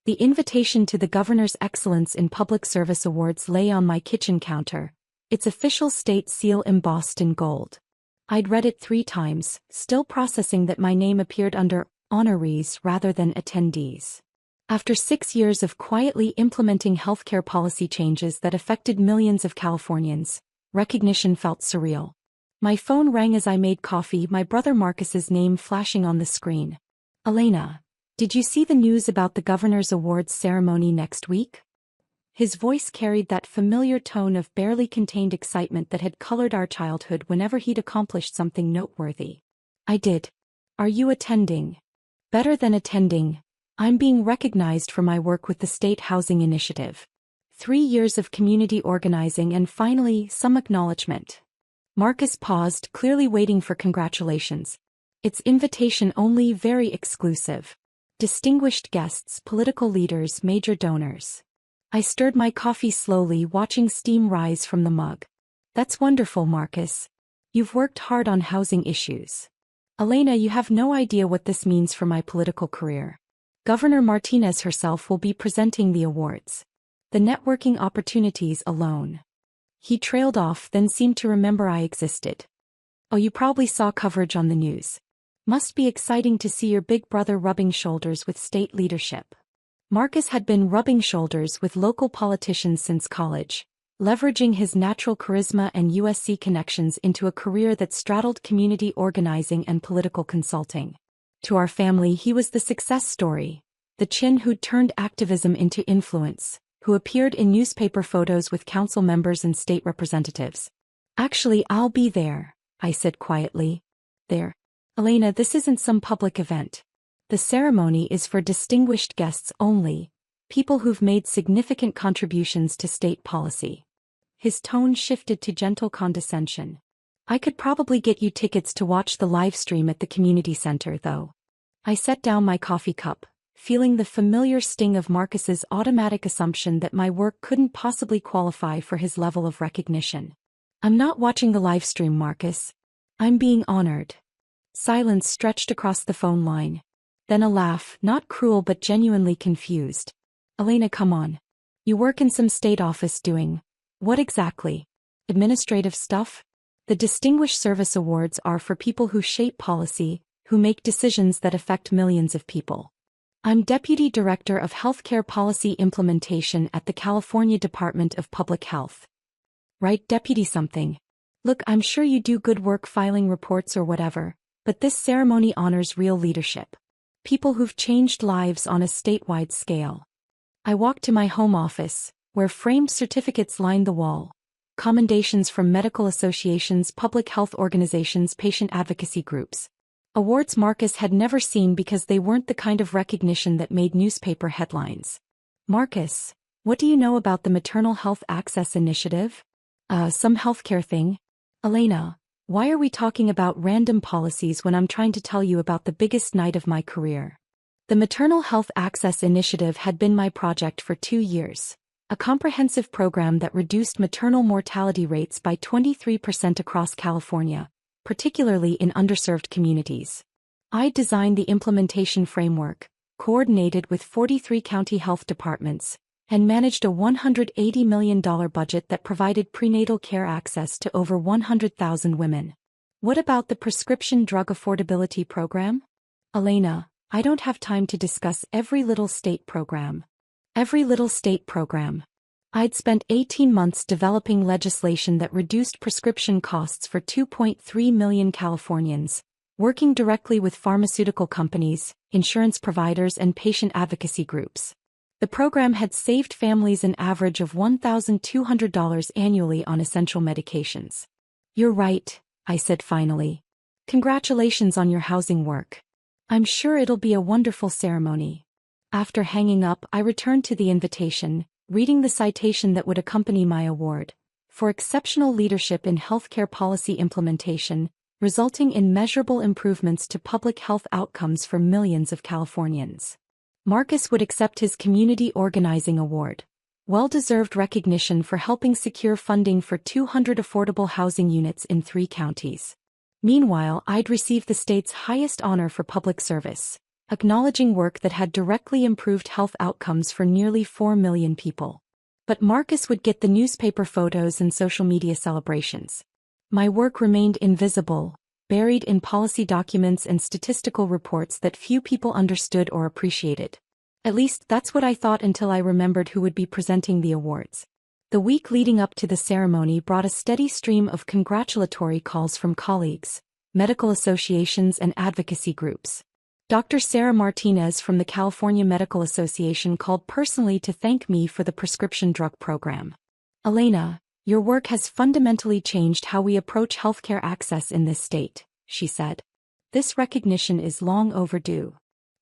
The invitation to the Governor's Excellence in Public Service Awards lay on my kitchen counter, its official state seal embossed in gold. I'd read it 3 times, still processing that my name appeared under honorees rather than attendees. After 6 years of quietly implementing healthcare policy changes that affected millions of Californians, recognition felt surreal. My phone rang as I made coffee, my brother Marcus's name flashing on the screen. "Elena, did you see the news about the Governor's Awards ceremony next week?" His voice carried that familiar tone of barely contained excitement that had colored our childhood whenever he'd accomplished something noteworthy. "I did. Are you attending?" "Better than attending. I'm being recognized for my work with the State Housing Initiative. 3 years of community organizing and finally some acknowledgement." Marcus paused, clearly waiting for congratulations. "It's invitation only, very exclusive. Distinguished guests, political leaders, major donors." I stirred my coffee slowly, watching steam rise from the mug. "That's wonderful, Marcus. You've worked hard on housing issues." "Elena, you have no idea what this means for my political career. Governor Martinez herself will be presenting the awards. The networking opportunities alone." He trailed off, then seemed to remember I existed. "Oh, you probably saw coverage on the news. Must be exciting to see your big brother rubbing shoulders with state leadership." Marcus had been rubbing shoulders with local politicians since college, leveraging his natural charisma and USC connections into a career that straddled community organizing and political consulting. To our family, he was the success story, the chin who'd turned activism into influence, who appeared in newspaper photos with council members and state representatives. "Actually, I'll be there," I said quietly. "There. Elena, this isn't some public event. The ceremony is for distinguished guests only, people who've made significant contributions to state policy." His tone shifted to gentle condescension. "I could probably get you tickets to watch the live stream at the community center, though." I set down my coffee cup, feeling the familiar sting of Marcus's automatic assumption that my work couldn't possibly qualify for his level of recognition. "I'm not watching the live stream, Marcus. I'm being honored." Silence stretched across the phone line. Then a laugh, not cruel but genuinely confused. "Elena, come on. You work in some state office doing what exactly? Administrative stuff? The Distinguished Service Awards are for people who shape policy, who make decisions that affect millions of people. I'm Deputy Director of Healthcare Policy Implementation at the California Department of Public Health." "Right, Deputy something. Look, I'm sure you do good work filing reports or whatever, but this ceremony honors real leadership. People who've changed lives on a statewide scale." I walked to my home office, where framed certificates lined the wall. Commendations from medical associations, public health organizations, patient advocacy groups. Awards Marcus had never seen because they weren't the kind of recognition that made newspaper headlines. "Marcus, what do you know about the Maternal Health Access Initiative?" Some healthcare thing." "Elena, why are we talking about random policies when I'm trying to tell you about the biggest night of my career?" The Maternal Health Access Initiative had been my project for 2 years, a comprehensive program that reduced maternal mortality rates by 23% across California, particularly in underserved communities. I designed the implementation framework, coordinated with 43 county health departments, and managed a $180 million budget that provided prenatal care access to over 100,000 women. "What about the Prescription Drug Affordability Program?" "Elena, I don't have time to discuss every little state program." Every little state program. I'd spent 18 months developing legislation that reduced prescription costs for 2.3 million Californians, working directly with pharmaceutical companies, insurance providers, and patient advocacy groups. The program had saved families an average of $1,200 annually on essential medications. "You're right," I said finally. "Congratulations on your housing work. I'm sure it'll be a wonderful ceremony." After hanging up, I returned to the invitation, reading the citation that would accompany my award, "For exceptional leadership in healthcare policy implementation, resulting in measurable improvements to public health outcomes for millions of Californians." Marcus would accept his Community Organizing Award, well-deserved recognition for helping secure funding for 200 affordable housing units in 3 counties. Meanwhile, I'd received the state's highest honor for public service, acknowledging work that had directly improved health outcomes for nearly 4 million people. But Marcus would get the newspaper photos and social media celebrations. My work remained invisible, buried in policy documents and statistical reports that few people understood or appreciated. At least that's what I thought until I remembered who would be presenting the awards. The week leading up to the ceremony brought a steady stream of congratulatory calls from colleagues, medical associations and advocacy groups. Dr. Sarah Martinez from the California Medical Association called personally to thank me for the prescription drug program. "Elena, your work has fundamentally changed how we approach healthcare access in this state," she said. "This recognition is long overdue."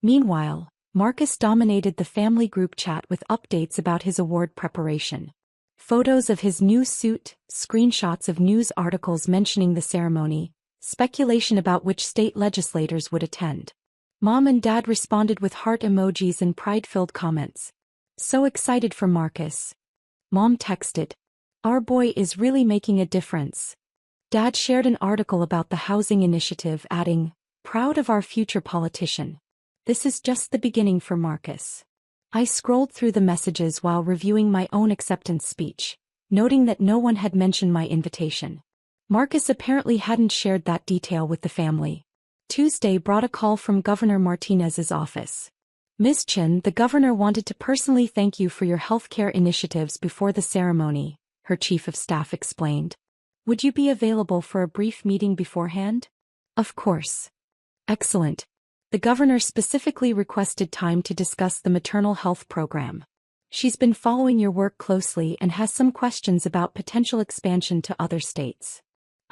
Meanwhile, Marcus dominated the family group chat with updates about his award preparation. Photos of his new suit, screenshots of news articles mentioning the ceremony, speculation about which state legislators would attend. Mom and Dad responded with heart emojis and pride-filled comments. "So excited for Marcus." Mom texted, "Our boy is really making a difference." Dad shared an article about the housing initiative, adding, "Proud of our future politician. This is just the beginning for Marcus." I scrolled through the messages while reviewing my own acceptance speech, noting that no one had mentioned my invitation. Marcus apparently hadn't shared that detail with the family. Tuesday brought a call from Governor Martinez's office. "Ms. Chen, the governor wanted to personally thank you for your healthcare initiatives before the ceremony," her chief of staff explained. "Would you be available for a brief meeting beforehand?" "Of course." "Excellent." The governor specifically requested time to discuss the maternal health program. "She's been following your work closely and has some questions about potential expansion to other states."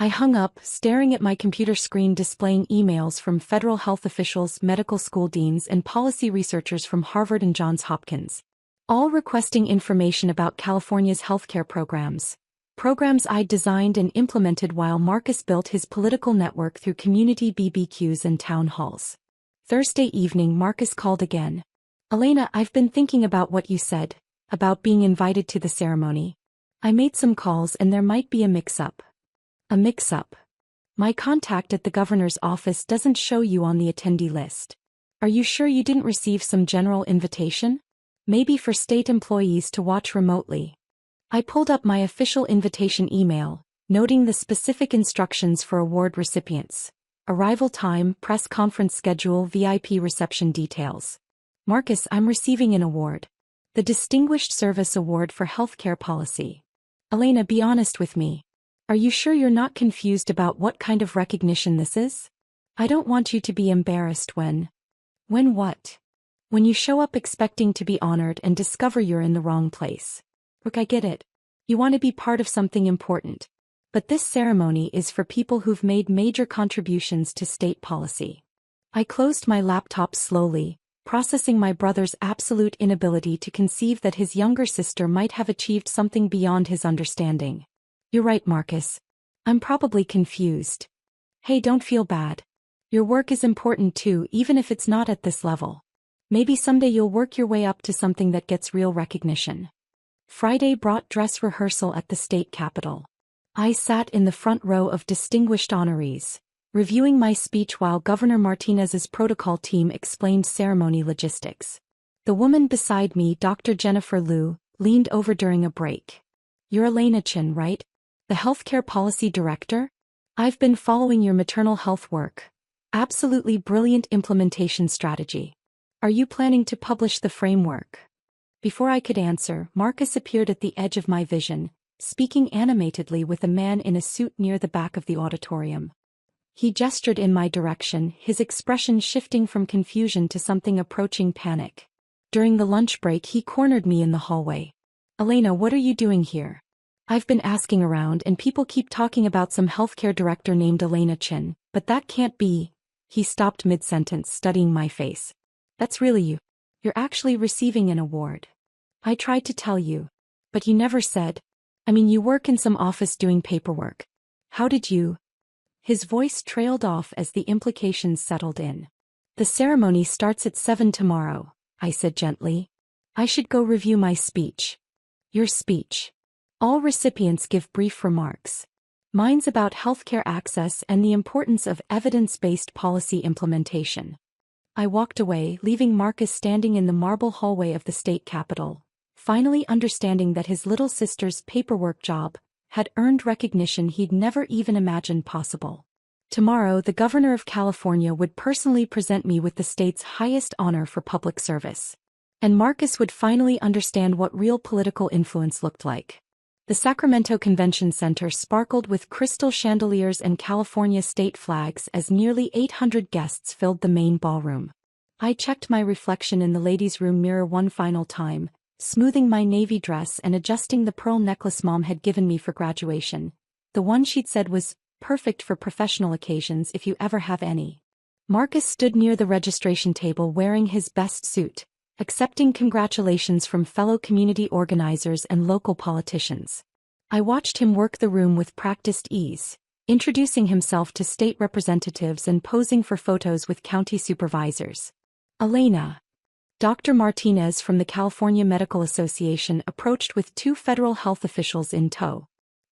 I hung up, staring at my computer screen displaying emails from federal health officials, medical school deans, and policy researchers from Harvard and Johns Hopkins, all requesting information about California's healthcare programs I'd designed and implemented while Marcus built his political network through community BBQs and town halls. Thursday evening, Marcus called again. "Elena, I've been thinking about what you said, about being invited to the ceremony. I made some calls and there might be a mix-up." "A mix-up? My contact at the governor's office doesn't show you on the attendee list. Are you sure you didn't receive some general invitation? Maybe for state employees to watch remotely." I pulled up my official invitation email, noting the specific instructions for award recipients. Arrival time, press conference schedule, VIP reception details. "Marcus, I'm receiving an award. The Distinguished Service Award for Healthcare Policy." "Elena, be honest with me. Are you sure you're not confused about what kind of recognition this is? I don't want you to be embarrassed when..." "When what?" "When you show up expecting to be honored and discover you're in the wrong place. Look, I get it. You want to be part of something important. But this ceremony is for people who've made major contributions to state policy." I closed my laptop slowly, processing my brother's absolute inability to conceive that his younger sister might have achieved something beyond his understanding. "You're right, Marcus. I'm probably confused. Hey, don't feel bad. Your work is important too, even if it's not at this level. Maybe someday you'll work your way up to something that gets real recognition." Friday brought dress rehearsal at the state capitol. I sat in the front row of distinguished honorees, reviewing my speech while Governor Martinez's protocol team explained ceremony logistics. The woman beside me, Dr. Jennifer Liu, leaned over during a break. "You're Elena Chen, right? The Healthcare Policy Director? I've been following your maternal health work. Absolutely brilliant implementation strategy. Are you planning to publish the framework?" Before I could answer, Marcus appeared at the edge of my vision, speaking animatedly with a man in a suit near the back of the auditorium. He gestured in my direction, his expression shifting from confusion to something approaching panic. During the lunch break, he cornered me in the hallway. "Elena, what are you doing here? I've been asking around and people keep talking about some healthcare director named Elena Chen, but that can't be." He stopped mid-sentence, studying my face. "That's really you. You're actually receiving an award. I tried to tell you. But you never said. I mean, you work in some office doing paperwork. How did you?" His voice trailed off as the implications settled in. "The ceremony starts at 7 tomorrow," I said gently. "I should go review my speech." "Your speech." "All recipients give brief remarks. Mine's about healthcare access and the importance of evidence-based policy implementation." I walked away, leaving Marcus standing in the marble hallway of the state capitol, finally understanding that his little sister's paperwork job had earned recognition he'd never even imagined possible. Tomorrow, the governor of California would personally present me with the state's highest honor for public service. And Marcus would finally understand what real political influence looked like. The Sacramento Convention Center sparkled with crystal chandeliers and California state flags as nearly 800 guests filled the main ballroom. I checked my reflection in the ladies' room mirror one final time, smoothing my navy dress and adjusting the pearl necklace Mom had given me for graduation. The one she'd said was perfect for professional occasions if you ever have any. Marcus stood near the registration table wearing his best suit, accepting congratulations from fellow community organizers and local politicians. I watched him work the room with practiced ease, introducing himself to state representatives and posing for photos with county supervisors. Elena. Dr. Martinez from the California Medical Association approached with two federal health officials in tow.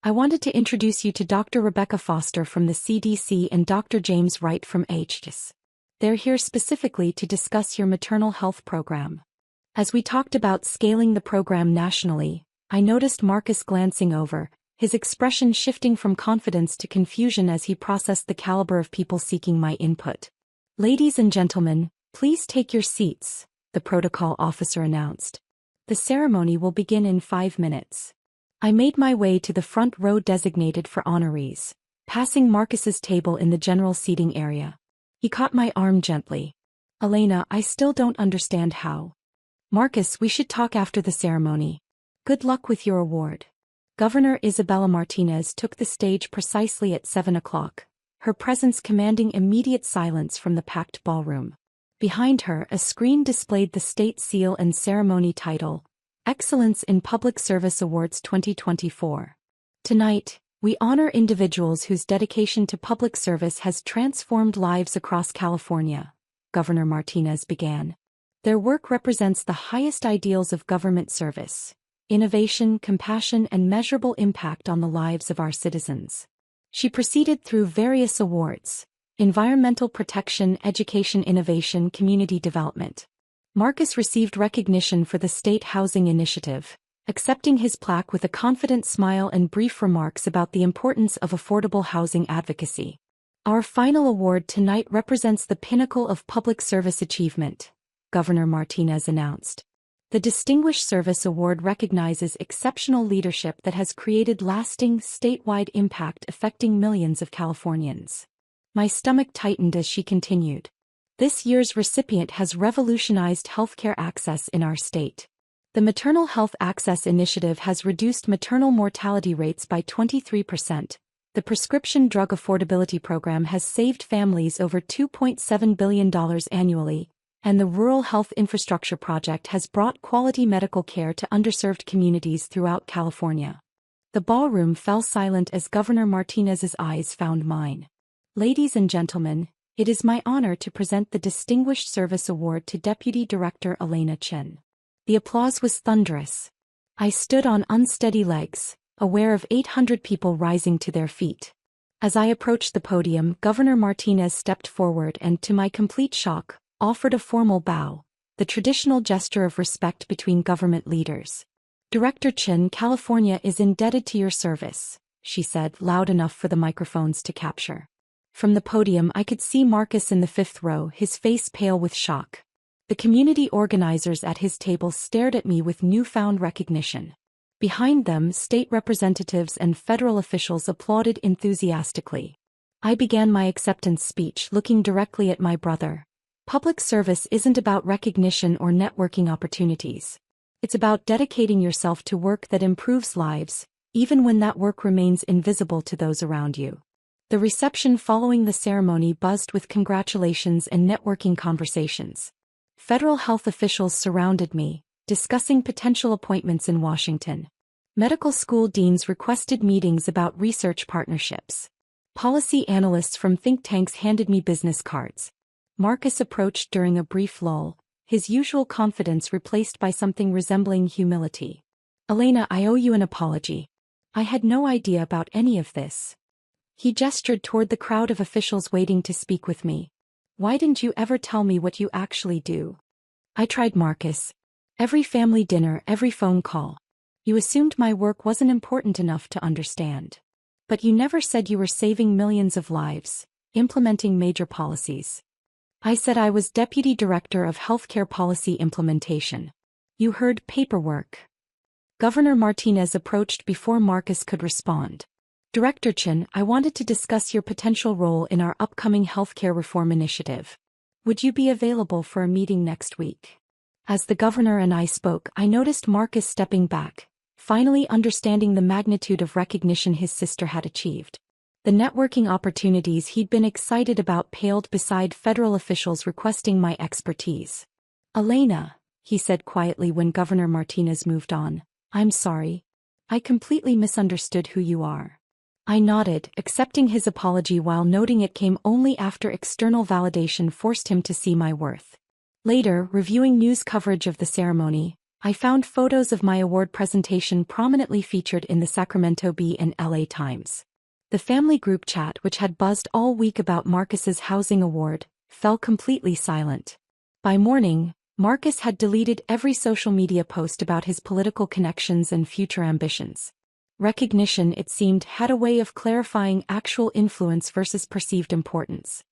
I wanted to introduce you to Dr. Rebecca Foster from the CDC and Dr. James Wright from HHS. They're here specifically to discuss your maternal health program. As we talked about scaling the program nationally, I noticed Marcus glancing over, his expression shifting from confidence to confusion as he processed the caliber of people seeking my input. Ladies and gentlemen, please take your seats, the protocol officer announced. The ceremony will begin in 5 minutes. I made my way to the front row designated for honorees, passing Marcus's table in the general seating area. He caught my arm gently. Elena, I still don't understand how. Marcus, we should talk after the ceremony. Good luck with your award. Governor Isabella Martinez took the stage precisely at 7 o'clock, her presence commanding immediate silence from the packed ballroom. Behind her, a screen displayed the state seal and ceremony title, Excellence in Public Service Awards 2024. Tonight, we honor individuals whose dedication to public service has transformed lives across California, Governor Martinez began. Their work represents the highest ideals of government service, innovation, compassion, and measurable impact on the lives of our citizens. She proceeded through various awards: environmental protection, education, innovation, community development. Marcus received recognition for the State Housing Initiative, accepting his plaque with a confident smile and brief remarks about the importance of affordable housing advocacy. Our final award tonight represents the pinnacle of public service achievement, Governor Martinez announced. The Distinguished Service Award recognizes exceptional leadership that has created lasting, statewide impact affecting millions of Californians. My stomach tightened as she continued. This year's recipient has revolutionized healthcare access in our state. The Maternal Health Access Initiative has reduced maternal mortality rates by 23%. The Prescription Drug Affordability Program has saved families over $2.7 billion annually, and the Rural Health Infrastructure Project has brought quality medical care to underserved communities throughout California. The ballroom fell silent as Governor Martinez's eyes found mine. Ladies and gentlemen, it is my honor to present the Distinguished Service Award to Deputy Director Elena Chin. The applause was thunderous. I stood on unsteady legs, aware of 800 people rising to their feet. As I approached the podium, Governor Martinez stepped forward and, to my complete shock, offered a formal bow, the traditional gesture of respect between government leaders. Director Chin, California is indebted to your service, she said, loud enough for the microphones to capture. From the podium I could see Marcus in the 5th row, his face pale with shock. The community organizers at his table stared at me with newfound recognition. Behind them, state representatives and federal officials applauded enthusiastically. I began my acceptance speech looking directly at my brother. Public service isn't about recognition or networking opportunities. It's about dedicating yourself to work that improves lives, even when that work remains invisible to those around you. The reception following the ceremony buzzed with congratulations and networking conversations. Federal health officials surrounded me, discussing potential appointments in Washington. Medical school deans requested meetings about research partnerships. Policy analysts from think tanks handed me business cards. Marcus approached during a brief lull, his usual confidence replaced by something resembling humility. Elena, I owe you an apology. I had no idea about any of this. He gestured toward the crowd of officials waiting to speak with me. Why didn't you ever tell me what you actually do? I tried, Marcus. Every family dinner, every phone call. You assumed my work wasn't important enough to understand. But you never said you were saving millions of lives, implementing major policies. I said I was Deputy Director of Healthcare Policy Implementation. You heard paperwork. Governor Martinez approached before Marcus could respond. Director Chen, I wanted to discuss your potential role in our upcoming healthcare reform initiative. Would you be available for a meeting next week? As the governor and I spoke, I noticed Marcus stepping back, finally understanding the magnitude of recognition his sister had achieved. The networking opportunities he'd been excited about paled beside federal officials requesting my expertise. Elena, he said quietly when Governor Martinez moved on, I'm sorry. I completely misunderstood who you are. I nodded, accepting his apology while noting it came only after external validation forced him to see my worth. Later, reviewing news coverage of the ceremony, I found photos of my award presentation prominently featured in the Sacramento Bee and LA Times. The family group chat, which had buzzed all week about Marcus's housing award, fell completely silent. By morning, Marcus had deleted every social media post about his political connections and future ambitions. Recognition, it seemed, had a way of clarifying actual influence versus perceived importance.